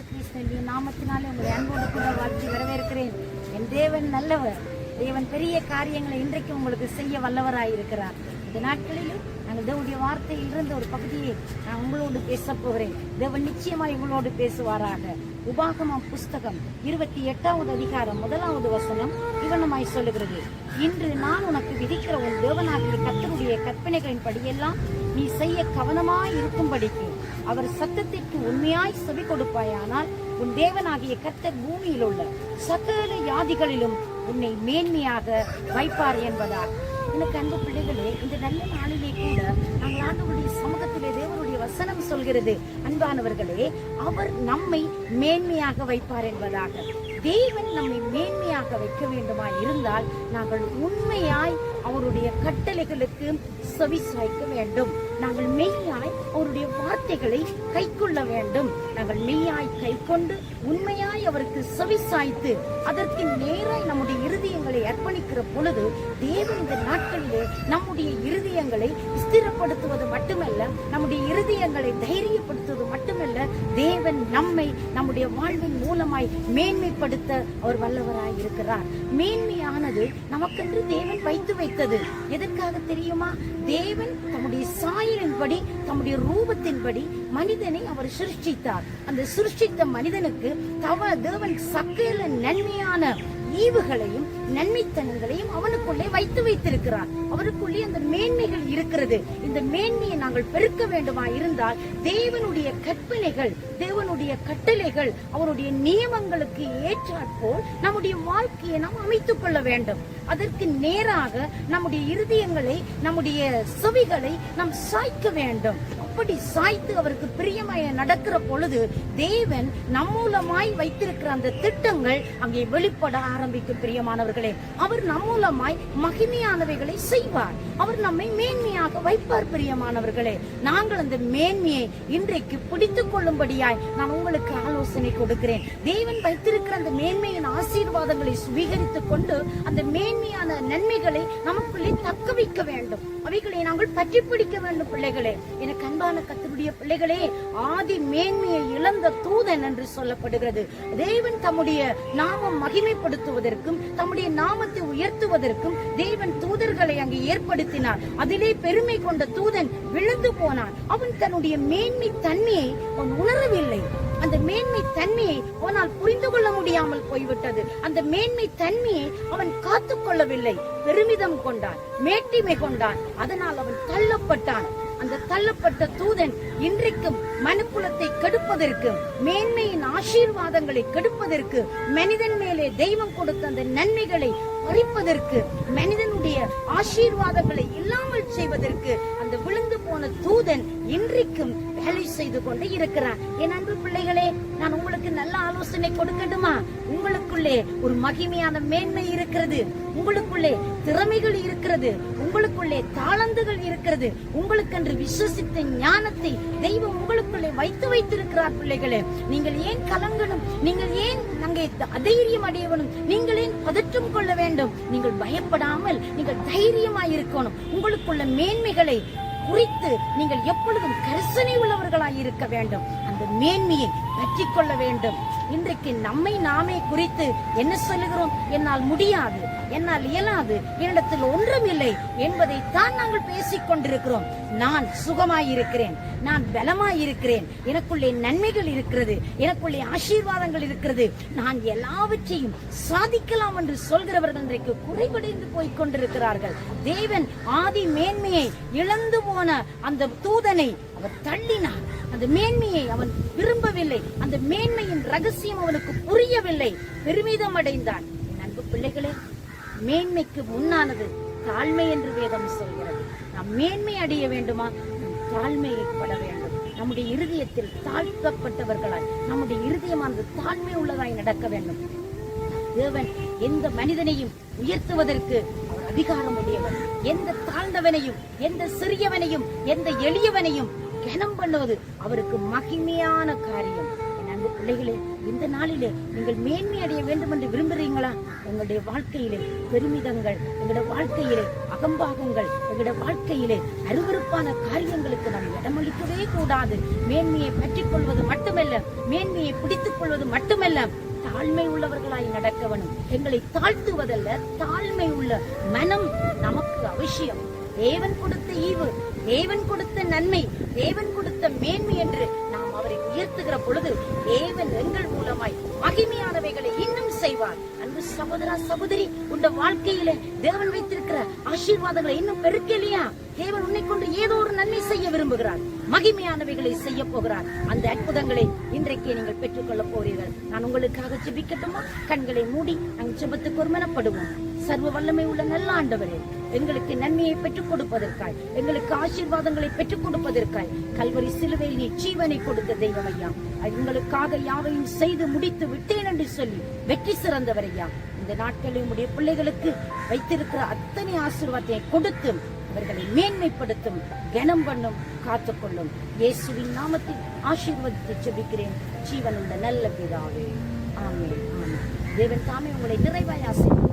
கிறிஸ்துவின் நாமத்தினாலே உங்களை அன்போடு கூட வாழ்த்தி வரவேற்கிறேன். என் தேவன் நல்லவர். தேவன் பெரிய காரியங்களை இன்றைக்கு உங்களுக்கு செய்ய வல்லவராயிருக்கிறார். இந்த நாட்களிலும் நாங்கள் தேவனுடைய வார்த்தையிலிருந்து ஒரு பகுதியை நான் உங்களோடு பேச போகிறேன். தேவன் நிச்சயமாய் உங்களோடு பேசுவாராக. உபாகமம் புஸ்தகம் 28வது அதிகாரம் 1வது வசனம் இவனமாய் சொல்லுகிறது, இன்று நான் உனக்கு விதிக்கிற உன் தேவனாகிய கர்த்தருடைய கற்பனைகளின் படியெல்லாம் நீ செய்ய கவனமாய் இருக்கும்படிக்கு அவர் சத்தத்திற்கு உண்மையாய் செவி கொடுப்பாயானால் உன் தேவனாகிய கர்த்தர் பூமியில் உள்ள சகல யாதிகளிலும் உன்னை மேன்மையாக வைப்பார் என்பதால். எனக்கு அன்பு பிள்ளைகளே, இந்த நல்ல நாளிலே கூட நாங்கள் ஆண்டவருடைய சமூகத்திலே தேவனுடைய வசனம் சொல்கிறது, அன்பானவர்களே, அவர் நம்மை மேன்மையாக வைப்பார் என்பதாக. தேவன் நம்மை மேன்மையாக வைக்க வேண்டுமா இருந்தால் நாங்கள் உண்மையாய் அவருடைய கட்டளைகளுக்கு செவி சாய்க்க வேண்டும். நாங்கள் மெய்யாய் அவருடைய வார்த்தைகளை கை கொள்ள வேண்டும். நாங்கள் மெய்யாய் கை கொண்டு உண்மையாய் அவருக்கு செவி சாய்த்து அதற்கு நேராய் நம்முடைய இருதயங்களை அர்ப்பணிக்கிற பொழுது தேவன் இந்த நாட்களிலே நம்முடைய இருதயங்களை ஸ்திரப்படுத்துவது மட்டுமல்ல, நம்முடைய இருதயங்களை தைரியப்படுத்துவது மட்டுமல்ல, தேவன் நம்மை நம்முடைய வாழ்வின் மூலமாய் மேன்மைப்படுத்த அவர் வல்லவராய் இருக்கிறார். மேன்மையானது நமக்கென்று தேவன் வைத்து வைத்தது. எதற்காக தெரியுமா? தேவன் தம்முடைய சாயலின்படி தம்முடைய ரூபத்தின்படி மனிதனை அவர் சிருஷ்டித்தார். அந்த சிருஷ்டித்த மனிதனுக்கு தேவன் சகல நன்மையான ஈவுகளையும் நன்மைத்தனங்களையும் அவனுக்குள்ளே வைத்து வைத்திருக்கிறார். அவருக்குள்ளே அந்த மேன்மைகள் இருக்கிறது. இந்த மேன்மையை நாங்கள் பெருக்க வேண்டுமா இருந்தால் தேவனுடைய கற்பனைகள், தேவனுடைய கட்டளைகள், அவருடைய நியமங்களுக்கு ஏற்றாற்போல் நம்முடைய வாழ்க்கையை நாம் அமைத்துக் கொள்ள வேண்டும். அதற்கு நேராக நம்முடைய இருதயங்களை, நம்முடைய செவிகளை நாம் சாய்க்க வேண்டும். அப்படி சாய்த்து அவருக்கு பிரியமாய் நடக்கிற பொழுது தேவன் நம் மூலமாய் வைத்திருக்கிற அந்த திட்டங்கள் அங்கே வெளிப்பட ஆரம்பிக்கும். பிரியமானவர்களே, அவர் நம் மூலமாய் மகிமையானவைகளை செய்வார். அவர் நம்மை மேன்மையாக வைப்பார். பிரியமானவர்களே, நாங்கள் அந்த மேன்மையை இன்றைக்கு பிடித்துக் கொள்ளும்படியாய் நான் உங்களுக்கு ஆலோசனை கொடுக்கிறேன். தேவன் வைத்திருக்கிற அந்த மேன்மையின் ஆசீர்வாதங்களை சுவீகரித்துக் கொண்டு அந்த மேன்மையான நன்மைகளை நமக்குள்ளே தக்க வைக்க வேண்டும். அவைகளை நாங்கள் பற்றி பிடிக்க வேண்டும். பிள்ளைகளே, எனக்கு அன்பான கர்த்தருடைய பிள்ளைகளே, ஆதி மேன்மையை இழந்த தூதன் என்று சொல்லப்படுகிறது. தேவன் தம்முடைய நாமம் மகிமைப்படுத்துவதற்கும் தம்முடைய நாமத்தை உயர்த்துவதற்கும் தேவன் தூதர்களை அங்கே ஏற்படுத்தினார். அதிலே பெருமை கொண்ட தூதன் விழுந்து போனான். அவன் தன்னுடைய மேன்மை தன்மையை அவன் உணரவில்லை. அந்த மேன்மை தன்மையை அவனால் புரிந்து கொள்ள முடியாமல் போய்விட்டது. அந்த மேன்மை தன்மையை அவன் காத்துக் கொள்ளவில்லை. பெருமிதம் கொண்டான், மேட்டிமை கொண்டான். அதனால் அவன் தள்ளப்பட்டான். அந்த தள்ளப்பட்ட தூதன் இன்றைக்கும் மனுக்குலத்தை கெடுப்பதற்கு, மேன்மையின் ஆசீர்வாதங்களை கெடுப்பதற்கு, மனிதன் மேலே தெய்வம் கொடுத்த அந்த நன்மைகளை பறிப்பதற்கு, மனிதனுடைய ஆசீர்வாதங்களை இல்லாமல் செய்வதற்கு அந்த விழுந்து போன தூதன் இன்றைக்கும் வேலை செய்து கொண்டு இருக்கிறான். என் அன்பு பிள்ளைகளே, நான் உங்களுக்கு நல்ல ஆலோசனை கொடுக்கட்டுமா? உங்களுக்குள்ளே ஒரு மகிமையான மேன்மை இருக்கிறது. உங்களுக்குள்ளே திறமைகள் இருக்கிறது. உங்களுக்குள்ளே தாளந்துகள் இருக்கிறது. உங்களுக்கென்று விசுவசித்த ஞானத்தை தெய்வம் உங்களுக்குள்ளே வைத்து வைத்திருக்கிறார். பிள்ளைகளே, நீங்கள் ஏன் கலங்கணும்? நீங்கள் ஏன் அங்கே அதைரியம் அடையவனும்? நீங்கள் ஏன் பதற்றம் கொள்ள வேண்டும்? நீங்கள் பயப்படாமல் நீங்கள் தைரியமாய் இருக்கணும். உங்களுக்குள்ள மேன்மைகளை குறித்து நீங்கள் எப்பொழுதும் கரிசனை உள்ளவர்களாய் இருக்க வேண்டும். அந்த மேன்மையை பற்றி கொள்ள வேண்டும். இன்றைக்கு நம்மை நாமே குறித்து என்ன சொல்லுகிறோம்? என்னால் முடியாது, என்னால் இயலாது, என்னிடத்தில் ஒன்றுமில்லை என்பதைத்தான் நாங்கள் பேசிக் கொண்டிருக்கிறோம். நான் சுகமாயிருக்கிறேன், நான் பலமாயிருக்கிறேன், எனக்குள்ளே நன்மைகள் இருக்கிறது, எனக்குள்ளே ஆசீர்வாதங்கள் இருக்கிறது, நான் எல்லாவற்றையும் சாதிக்கலாம் என்று சொல்கிறவர்கள் இன்றைக்கு குறைவடைந்து போய் கொண்டிருக்கிறார்கள். தேவன் ஆதி மேன்மையை இழந்து போன அந்த தூதனை அவர் தள்ளினார். அந்த மேன்மையை அவன் விரும்பவில்லை. அந்த மேன்மையின் ரகசியம் அவனுக்கு புரியவில்லை. பெருமிதம் அடைந்தான். அன்பு பிள்ளைகளே, மேன்மைக்கு முன்னானது தாழ்மை என்று வேதம் சொல்கிறது. நாம் மேன்மை அடைய வேண்டுமா? தாழ்மையை பட வேண்டும். நம்முடைய இருதயத்தில் தாழ்த்தப்பட்டவர்களாய், நம்முடைய இருதயமானது தாழ்மை உள்ளதாய் நடக்க வேண்டும். தேவன் எந்த மனிதனையும் உயர்த்துவதற்கு அவர் அதிகாரம் உடையவர். எந்த தாழ்ந்தவனையும், எந்த சிறியவனையும், எந்த எளியவனையும் கனம் பண்ணுவது அவருக்கு மகிமையான காரியம். என் அன்பு பிள்ளைகளே, இந்த நாளிலே நீங்கள் மேன்மை அடைய வேண்டும் என்று விரும்புறீங்களா? உங்களுடைய வாழ்க்கையிலே பெருமிதங்கள், எங்களுடைய வாழ்க்கையிலே அகம்பாகங்கள், எங்களுடைய வாழ்க்கையிலே அருவருப்பான காரியங்களுக்கு நாம் இடமளிக்கவே கூடாது. மேன்மையை பற்றிக் கொள்வது மட்டுமல்ல, மேன்மையை பிடித்துக் கொள்வது மட்டுமல்ல, தாழ்மை உள்ளவர்களாய் நடக்க வேணும். எங்களை தாழ்த்துவதல்ல, தாழ்மை உள்ள மனம் நமக்கு அவசியம். தேவன் கொடுத்த ஈவு, தேவன் கொடுத்த நன்மை, தேவன் கொடுத்த மேன்மை என்று நாம் அவரை உயர்த்துகிற பொழுது தேவன் எங்கள் மூலமாய் மகிமையானவைகளை இன்னும் செய்வார். அன்பு சகோதரா சகோதரி, உங்க வாழ்க்கையில தேவன் வைத்திருக்கிற ஆசீர்வாதங்களை இன்னும் பெருக்கலையா? தேவன் உன்னை கொண்டு ஏதோ ஒரு நன்மை செய்ய விரும்புகிறார், மகிமையானவைகளை செய்ய போகிறார். அந்த அற்புதங்களை இன்றைக்கே நீங்கள் பெற்றுக்கொள்ள போறீர்கள். நான் உங்களுக்காக ஜெபிக்கட்டுமா? கண்களை மூடி நாங்கள் ஜெபத்துக்கு ஒருமனப்படுவோம். சர்வ வல்லமை உள்ள நல்ல ஆண்டவரே, எங்களுக்கு நன்மையை பெற்றுக் கொடுப்பதற்காய், எங்களுக்கு ஆசீர்வாதங்களை பெற்றுக் கொடுப்பதற்காய் கல்வரி சிலுவையில் நீ ஜீவனை கொடுத்த தெய்வம் ஐயா. எங்களுக்காக யாவையும் செய்து முடித்து விட்டேன் என்று சொல்லி வெற்றி சிறந்தவரையா. இந்த நாட்களில் உடைய பிள்ளைகளுக்கு வைத்திருக்கிற அத்தனை ஆசீர்வாதத்தை கொடுத்து அவர்களை மேன்மைப்படுத்தும், கனம் பண்ணும், காத்துக்கொள்ளும். இயேசுவின் நாமத்தில் ஆசீர்வதித்து ஜெபிக்கிறேன் ஜீவனுள்ள நல்ல பிதாவே. ஆமென். ஆமென். தேவன் தாமே உங்களை நிறைவாய் ஆசீர்வதிப்பார்.